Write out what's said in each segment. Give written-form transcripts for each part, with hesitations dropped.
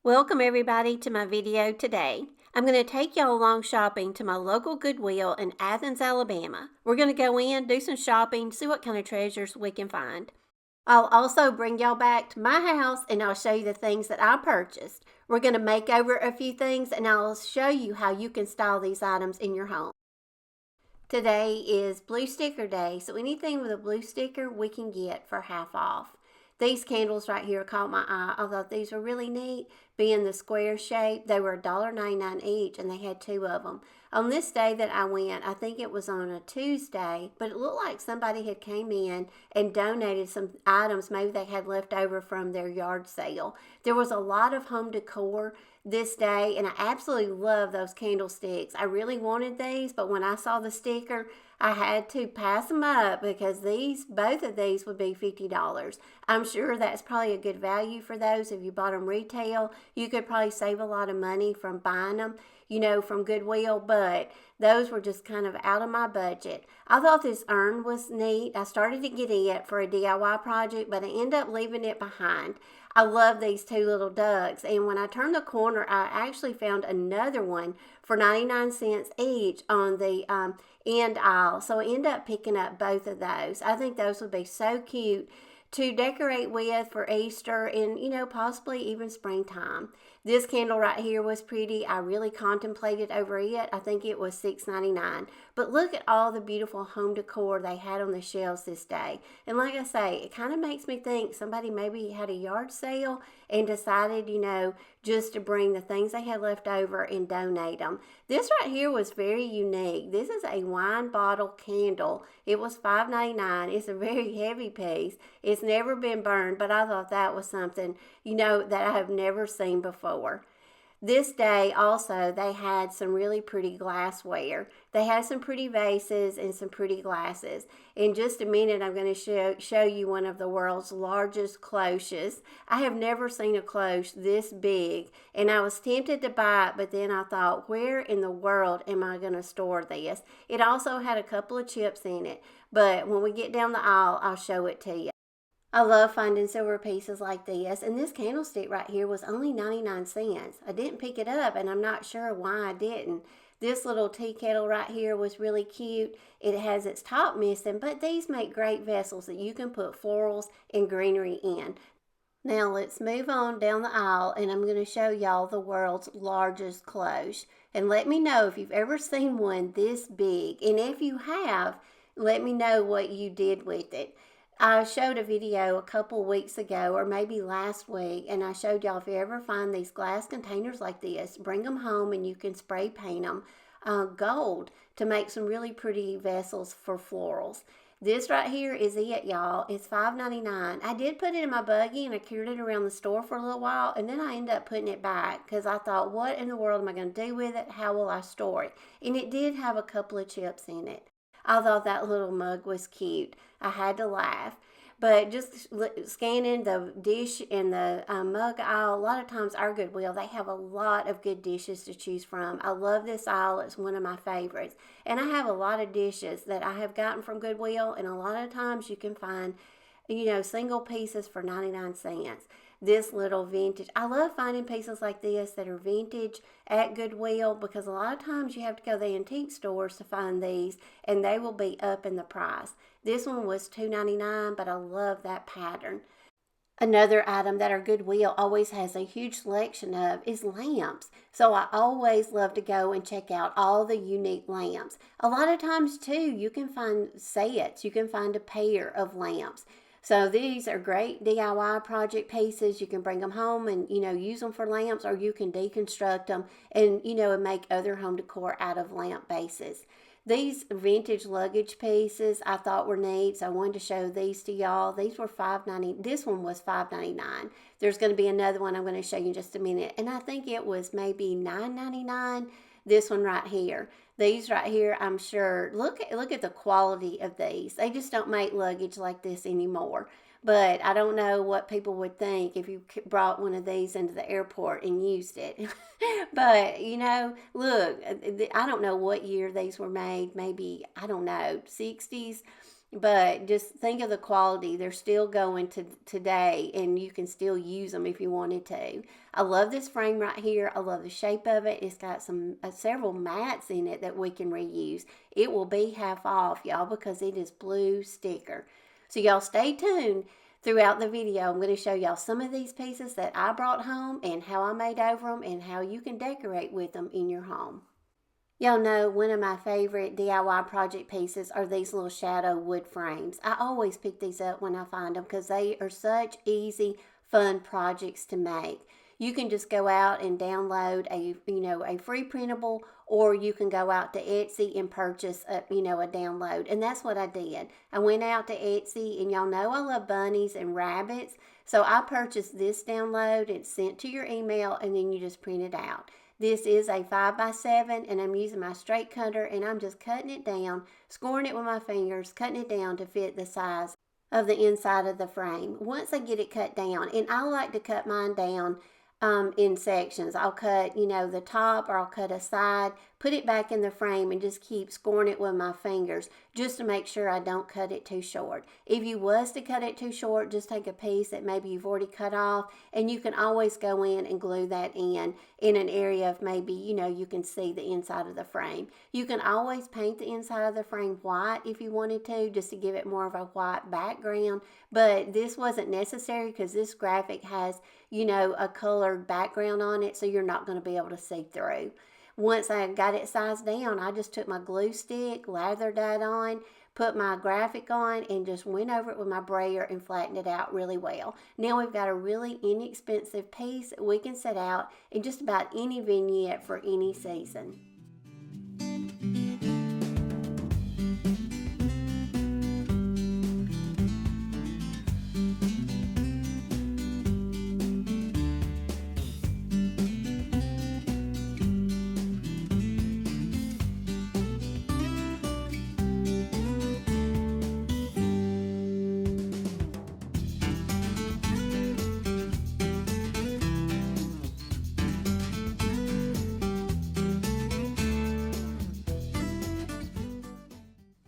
Welcome everybody to my video today. I'm going to take y'all along shopping to my local Goodwill in Athens, Alabama. We're going to go in, do some shopping, see what kind of treasures we can find. I'll also bring y'all back to my house and I'll show you the things that I purchased. We're going to make over a few things and I'll show you how you can style these items in your home. Today is Blue Sticker Day, so anything with a blue sticker we can get for half off. These candles right here caught my eye. I thought these were really neat, being the square shape. They were $1.99 each, and they had two of them. On this day that I went, I think it was on a Tuesday, but it looked like somebody had came in and donated some items maybe they had left over from their yard sale. There was a lot of home decor this day, and I absolutely love those candlesticks. I really wanted these, but when I saw the sticker, I had to pass them up because both of these would be $50. I'm sure that's probably a good value for those. If you bought them retail, you could probably save a lot of money from buying them, from Goodwill, but those were just kind of out of my budget. I thought this urn was neat. I started to get it for a DIY project, but I ended up leaving it behind. I love these two little ducks, and when I turned the corner, I actually found another one for 99 cents each on the end aisle, so I ended up picking up both of those. I think those would be so cute to decorate with for Easter and, possibly even springtime. This candle right here was pretty. I really contemplated over it. I think it was $6.99. But look at all the beautiful home decor they had on the shelves this day. And like I say, it kind of makes me think somebody maybe had a yard sale and decided, just to bring the things they had left over and donate them. This right here was very unique. This is a wine bottle candle. It was $5.99. It's a very heavy piece. It's never been burned, but I thought that was something, that I have never seen before. This day also, they had some really pretty glassware. They had some pretty vases and some pretty glasses. In just a minute, I'm going to show you one of the world's largest cloches. I have never seen a cloche this big, and I was tempted to buy it, but then I thought, where in the world am I going to store this? It also had a couple of chips in it, but when we get down the aisle, I'll show it to you. I love finding silver pieces like this, and this candlestick right here was only 99 cents. I didn't pick it up, and I'm not sure why I didn't. This little tea kettle right here was really cute. It has its top missing, but these make great vessels that you can put florals and greenery in. Now let's move on down the aisle, and I'm going to show y'all the world's largest cloche. And let me know if you've ever seen one this big, and if you have, let me know what you did with it. I showed a video a couple weeks ago, or maybe last week, and I showed y'all if you ever find these glass containers like this, bring them home and you can spray paint them gold to make some really pretty vessels for florals. This right here is it, y'all. It's $5.99. I did put it in my buggy and I carried it around the store for a little while, and then I ended up putting it back because I thought, what in the world am I going to do with it? How will I store it? And it did have a couple of chips in it. I thought that little mug was cute. I had to laugh. But just scanning the dish in the mug aisle, a lot of times our Goodwill, they have a lot of good dishes to choose from. I love this aisle. It's one of my favorites. And I have a lot of dishes that I have gotten from Goodwill, and a lot of times you can find, single pieces for 99 cents. This little vintage. I love finding pieces like this that are vintage at Goodwill because a lot of times you have to go to the antique stores to find these, and they will be up in the price. This one was $2.99, but I love that pattern. Another item that our Goodwill always has a huge selection of is lamps. So I always love to go and check out all the unique lamps. A lot of times too, you can find sets. You can find a pair of lamps. So these are great DIY project pieces. You can bring them home and, use them for lamps, or you can deconstruct them and, and make other home decor out of lamp bases. These vintage luggage pieces I thought were neat, so I wanted to show these to y'all. These were $5.90. This one was $5.99. There's going to be another one I'm going to show you in just a minute, and I think it was maybe $9.99. This one right here. These right here, I'm sure, look at the quality of these. They just don't make luggage like this anymore. But I don't know what people would think if you brought one of these into the airport and used it. But, look, I don't know what year these were made. Maybe, I don't know, 60s. But just think of the quality. They're still going to today, and you can still use them if you wanted to. I love this frame right here. I love the shape of it. It's got some several mats in it that we can reuse. It will be half off, y'all, because it is blue sticker. So y'all stay tuned throughout the video. I'm going to show y'all some of these pieces that I brought home and how I made over them and how you can decorate with them in your home. Y'all know one of my favorite DIY project pieces are these little shadow wood frames. I always pick these up when I find them because they are such easy, fun projects to make. You can just go out and download a free printable, or you can go out to Etsy and purchase a download. And that's what I did. I went out to Etsy, and y'all know I love bunnies and rabbits. So I purchased this download. It's sent to your email, and then you just print it out. This is a 5x7, and I'm using my straight cutter, and I'm just cutting it down, scoring it with my fingers, cutting it down to fit the size of the inside of the frame. Once I get it cut down, and I like to cut mine down in sections. I'll cut, the top, or I'll cut a side, put it back in the frame, and just keep scoring it with my fingers just to make sure I don't cut it too short. If you was to cut it too short, just take a piece that maybe you've already cut off, and you can always go in and glue that in an area of maybe, you can see the inside of the frame. You can always paint the inside of the frame white if you wanted to, just to give it more of a white background, but this wasn't necessary because this graphic has, a colored background on it, so you're not going to be able to see through. Once I got it sized down, I just took my glue stick, lathered that on, put my graphic on, and just went over it with my brayer and flattened it out really well. Now we've got a really inexpensive piece that we can set out in just about any vignette for any season.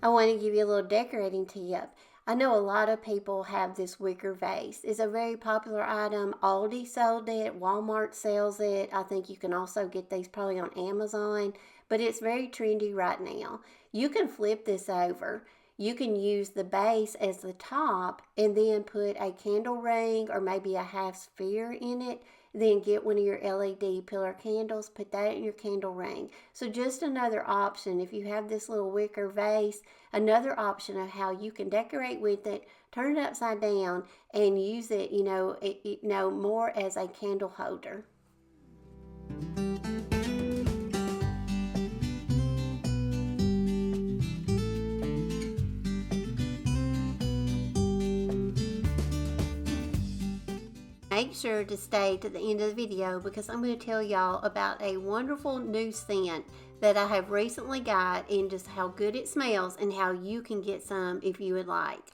I want to give you a little decorating tip. I know a lot of people have this wicker vase. It's a very popular item. Aldi sold it. Walmart sells it. I think you can also get these probably on Amazon, but it's very trendy right now. You can flip this over. You can use the base as the top and then put a candle ring or maybe a half sphere in it. Then get one of your LED pillar candles, put that in your candle ring. So just another option, if you have this little wicker vase, another option of how you can decorate with it, turn it upside down and use it, more as a candle holder. Make sure to stay to the end of the video because I'm going to tell y'all about a wonderful new scent that I have recently got and just how good it smells and how you can get some if you would like.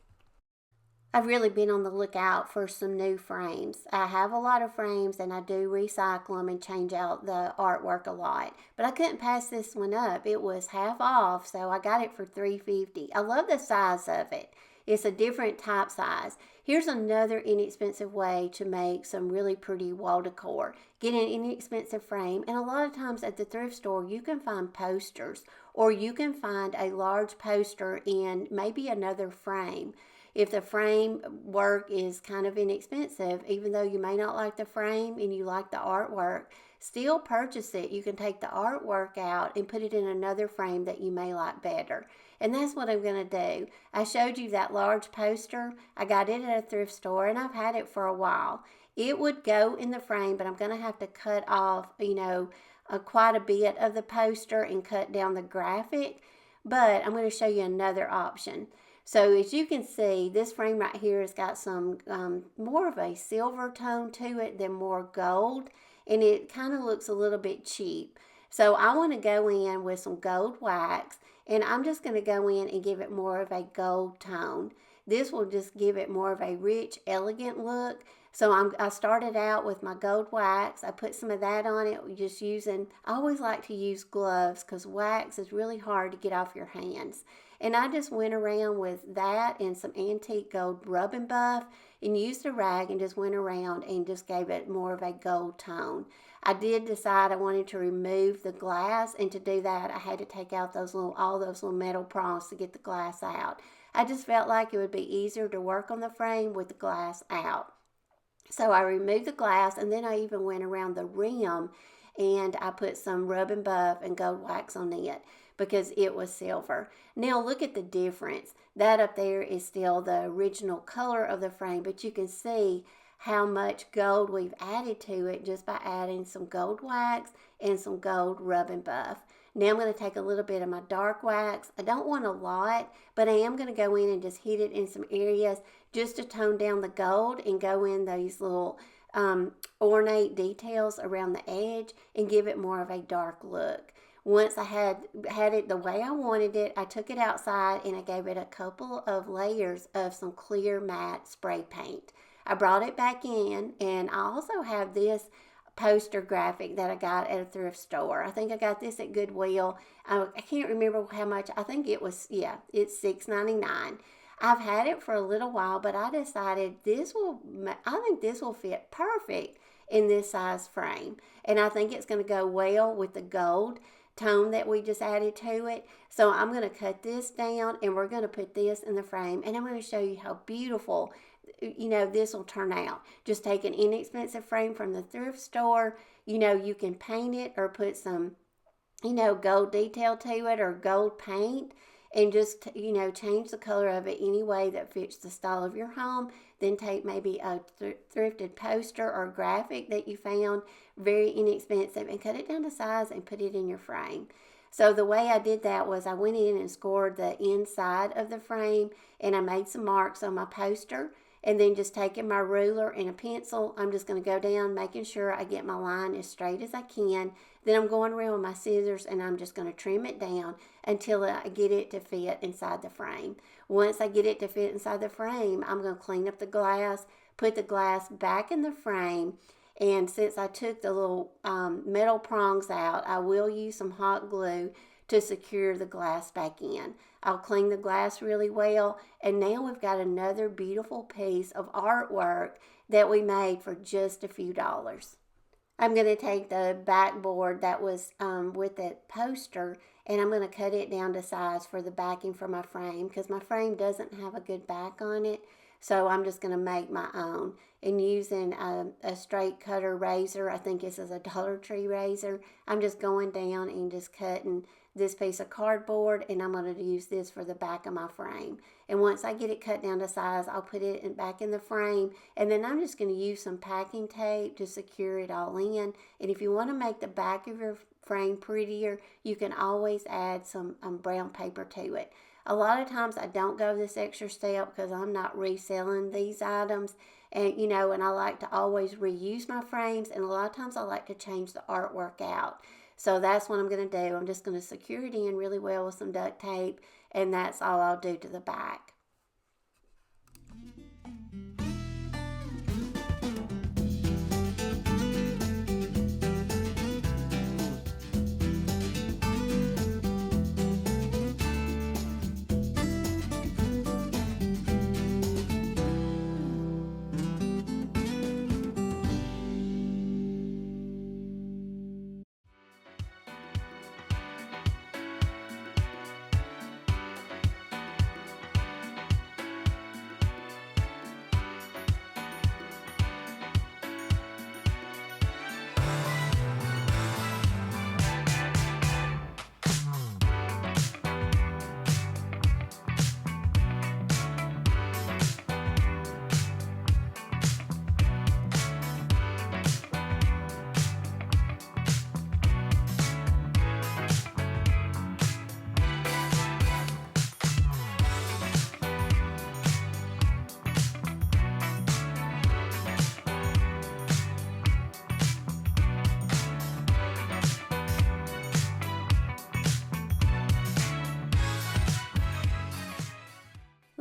I've really been on the lookout for some new frames. I have a lot of frames and I do recycle them and change out the artwork a lot. But I couldn't pass this one up. It was half off, so I got it for $3.50. I love the size of it. It's a different type size. Here's another inexpensive way to make some really pretty wall decor. Get an inexpensive frame, and a lot of times at the thrift store you can find posters, or you can find a large poster in maybe another frame. If the frame work is kind of inexpensive, even though you may not like the frame and you like the artwork, still purchase it. You can take the artwork out and put it in another frame that you may like better. And that's what I'm going to do. I showed you that large poster. I got it at a thrift store and I've had it for a while. It would go in the frame, but I'm going to have to cut off, quite a bit of the poster and cut down the graphic. But I'm going to show you another option. So as you can see, this frame right here has got some more of a silver tone to it than more gold. And it kind of looks a little bit cheap. So I want to go in with some gold wax. And I'm just going to go in and give it more of a gold tone. This will just give it more of a rich, elegant look. So I started out with my gold wax. I put some of that on it, just using, I always like to use gloves because wax is really hard to get off your hands. And I just went around with that and some antique gold rub and buff and used a rag and just went around and just gave it more of a gold tone. I did decide I wanted to remove the glass, and to do that I had to take out all those little metal prongs to get the glass out. I just felt like it would be easier to work on the frame with the glass out. So I removed the glass, and then I even went around the rim and I put some rub and buff and gold wax on it because it was silver. Now look at the difference. That up there is still the original color of the frame, but you can see how much gold we've added to it just by adding some gold wax and some gold rub and buff. Now I'm going to take a little bit of my dark wax. I don't want a lot, but I am going to go in and just hit it in some areas just to tone down the gold and go in these little ornate details around the edge and give it more of a dark look. Once I had it the way I wanted it, I took it outside and I gave it a couple of layers of some clear matte spray paint. I brought it back in, and I also have this poster graphic that I got at a thrift store. I think I got this at Goodwill. I can't remember how much. I think it was, yeah, it's $6.99. I've had it for a little while, but I decided I think this will fit perfect in this size frame. And I think it's going to go well with the gold tone that we just added to it. So I'm going to cut this down and we're going to put this in the frame, and I'm going to show you how beautiful this will turn out. Just take an inexpensive frame from the thrift store. You can paint it or put some gold detail to it or gold paint, and just change the color of it any way that fits the style of your home. Then take maybe a thrifted poster or graphic that you found very inexpensive and cut it down to size and put it in your frame. So the way I did that was I went in and scored the inside of the frame, and I made some marks on my poster. And then just taking my ruler and a pencil, I'm just going to go down, making sure I get my line as straight as I can. Then I'm going around with my scissors and I'm just going to trim it down until I get it to fit inside the frame. Once I get it to fit inside the frame, I'm going to clean up the glass, put the glass back in the frame. And since I took the little metal prongs out, I will use some hot glue to secure the glass back in. I'll clean the glass really well, and now we've got another beautiful piece of artwork that we made for just a few dollars. I'm going to take the backboard that was with that poster, and I'm going to cut it down to size for the backing for my frame, because my frame doesn't have a good back on it. So I'm just going to make my own, and using a straight cutter razor. I think this is a Dollar Tree razor. I'm just going down and just cutting this piece of cardboard, and I'm going to use this for the back of my frame. And once I get it cut down to size, I'll put it back in the frame, and then I'm just going to use some packing tape to secure it all in. And if you want to make the back of your frame prettier, you can always add some brown paper to it. A lot of times I don't go this extra step because I'm not reselling these items, and and I like to always reuse my frames, and a lot of times I like to change the artwork out. So that's what I'm going to do. I'm just going to secure it in really well with some duct tape, and that's all I'll do to the back.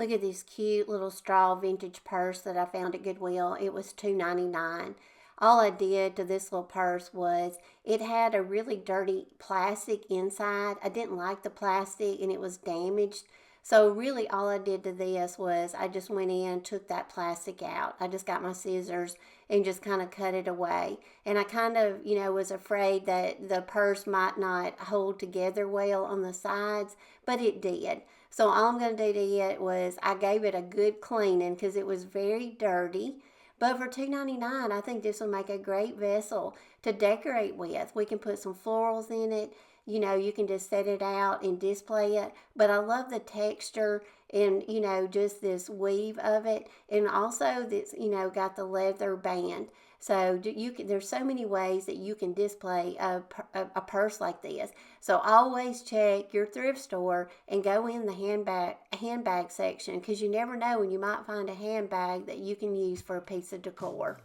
Look at this cute little straw vintage purse that I found at Goodwill. It was $2.99. All I did to this little purse was it had a really dirty plastic inside. I didn't like the plastic and it was damaged. So really all I did to this was I just went in, took that plastic out. I just got my scissors and just kind of cut it away. And I kind of, was afraid that the purse might not hold together well on the sides, but it did. So all I'm going to do to it was I gave it a good cleaning because it was very dirty. But for $2.99, I think this will make a great vessel to decorate with. We can put some florals in it. You can just set it out and display it. But I love the texture and, just this weave of it. And also this, got the leather band. So there's so many ways that you can display a purse like this. So always check your thrift store and go in the handbag section, because you never know when you might find a handbag that you can use for a piece of decor.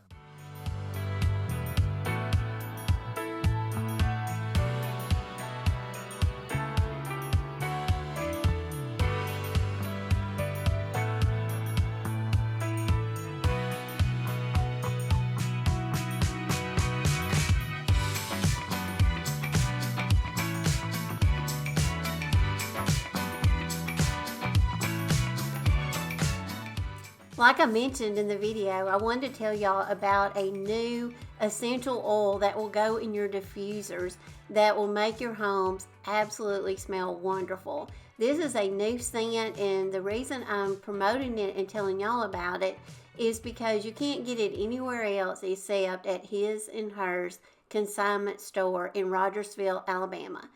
Like I mentioned in the video, I wanted to tell y'all about a new essential oil that will go in your diffusers that will make your homes absolutely smell wonderful. This is a new scent, and the reason I'm promoting it and telling y'all about it is because you can't get it anywhere else except at his and hers Consignment store in Rogersville, Alabama.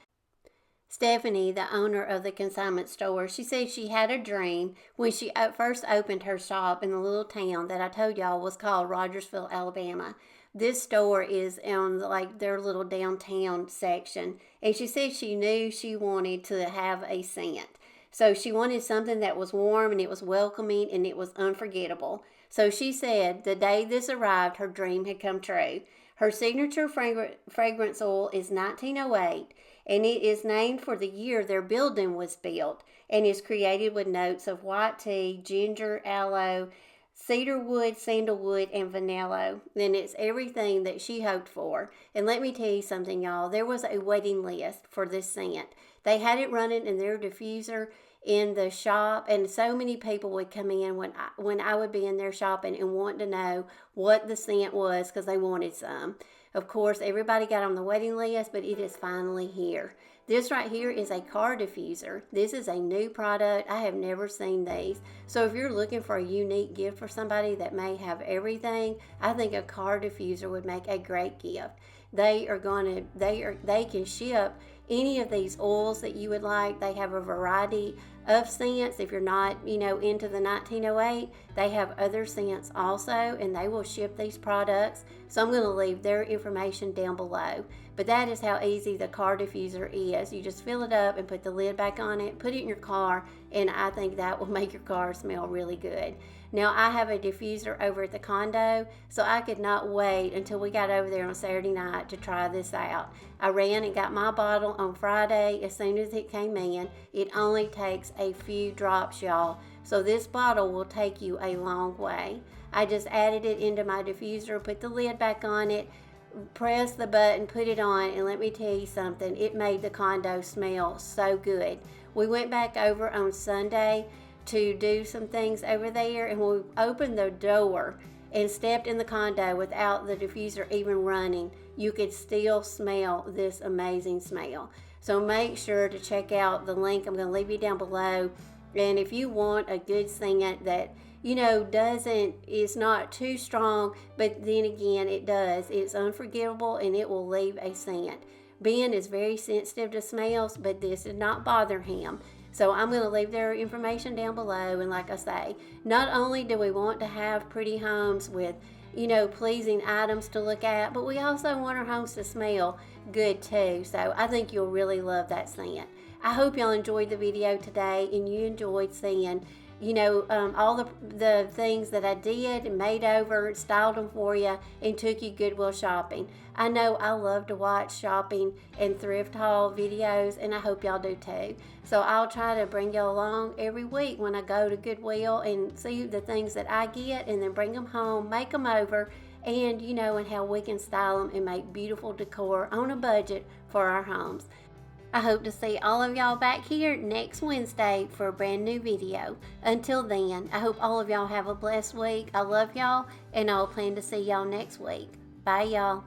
Stephanie, the owner of the Consignment store, she said she had a dream when she first opened her shop in the little town that I told y'all was called Rogersville, Alabama. This store is on their little downtown section, and she said she knew she wanted to have a scent. So she wanted something that was warm and it was welcoming and it was unforgettable. So she said the day this arrived, her dream had come true. Her signature fragrance oil is 1908. And it is named for the year their building was built, and is created with notes of white tea, ginger, aloe, cedarwood, sandalwood, and vanilla. And it's everything that she hoped for. And let me tell you something, y'all. There was a waiting list for this scent. They had it running in their diffuser in the shop, and so many people would come in when I would be in there shopping and want to know what the scent was because they wanted some. Of course, everybody got on the waiting list, but it is finally here. This right here is a car diffuser. This is a new product. I have never seen these. So if you're looking for a unique gift for somebody that may have everything, I think a car diffuser would make a great gift. They can ship any of these oils that you would like. They have a variety of scents. If you're not, into the 1908, they have other scents also, and they will ship these products. So I'm going to leave their information down below. But that is how easy the car diffuser is. You just fill it up and put the lid back on it, put it in your car, and I think that will make your car smell really good. Now, I have a diffuser over at the condo, so I could not wait until we got over there on Saturday night to try this out. I ran and got my bottle on Friday as soon as it came in. It only takes a few drops, y'all, so this bottle will take you a long way. I just added it into my diffuser, put the lid back on it, press the button, put it on, and let me tell you something, it made the condo smell so good. We went back over on Sunday to do some things over there, and when we opened the door and stepped in the condo without the diffuser even running, you could still smell this amazing smell. So make sure to check out the link I'm going to leave you down below. And if you want a good scent that is not too strong, but then again it does, it's unforgettable and it will leave a scent. Ben is very sensitive to smells, but this did not bother him. So I'm going to leave their information down below. And like I say, not only do we want to have pretty homes with, pleasing items to look at, but we also want our homes to smell good too. So I think you'll really love that scent. I hope y'all enjoyed the video today and you enjoyed seeing all the things that I did and made over, styled them for you, and took you Goodwill shopping. I know I love to watch shopping and thrift haul videos, and I hope y'all do too. So I'll try to bring y'all along every week when I go to Goodwill and see the things that I get, and then bring them home, make them over, and and how we can style them and make beautiful decor on a budget for our homes. I hope to see all of y'all back here next Wednesday for a brand new video. Until then, I hope all of y'all have a blessed week. I love y'all, and I'll plan to see y'all next week. Bye, y'all.